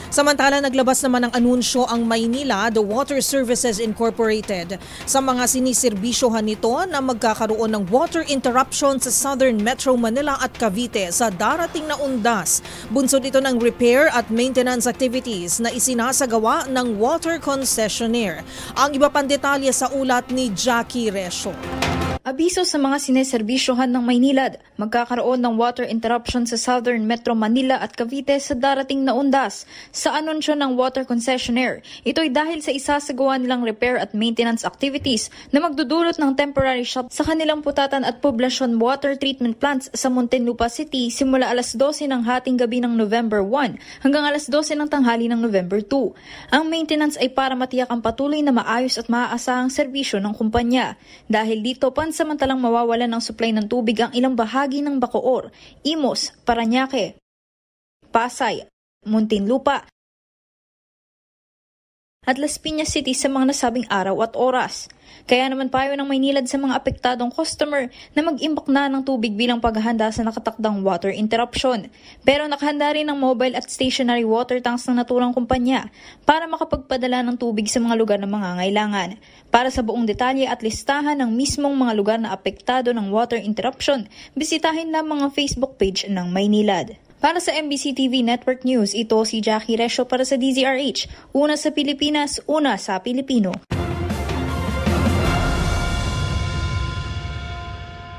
Samantala, naglabas naman ng anunsyo ang Maynila, the Water Services Incorporated, sa mga siniserbisyohan nito na magkakaroon ng water interruption sa Southern Metro Manila at Cavite sa darating na undas. Bunsod ito ng repair at maintenance activities na isinasagawa ng water concessionaire. Ang iba pang detalye sa ulat ni Jackie Resho. Abiso sa mga sineserbisyohan ng Maynilad, magkakaroon ng water interruption sa Southern Metro Manila at Cavite sa darating na undas. Sa anunsyo ng water concessionaire, ito'y dahil sa isasagawa nilang repair at maintenance activities na magdudulot ng temporary shut sa kanilang putatan at poblasyon water treatment plants sa Muntinlupa City simula alas 12 ng hating gabi ng November 1 hanggang alas 12 ng tanghali ng November 2. Ang maintenance ay para matiyak ang patuloy na maayos at maaasahang serbisyo ng kumpanya. Dahil dito, samantalang mawawalan ng supply ng tubig ang ilang bahagi ng Bacoor, Imus, Parañaque, Pasay, Muntinlupa at Las Piñas City sa mga nasabing araw at oras. Kaya naman payo ng Maynilad sa mga apektadong customer na mag-imbak na ng tubig bilang paghahanda sa nakatakdang water interruption. Pero nakahanda rin ang mobile at stationary water tanks ng naturang kumpanya para makapagpadala ng tubig sa mga lugar na mangangailangan. Para sa buong detalye at listahan ng mismong mga lugar na apektado ng water interruption, bisitahin lamang ang Facebook page ng Maynilad. Para sa MBC TV Network News, ito si Jackie Resho para sa DZRH. Una sa Pilipinas, una sa Pilipino.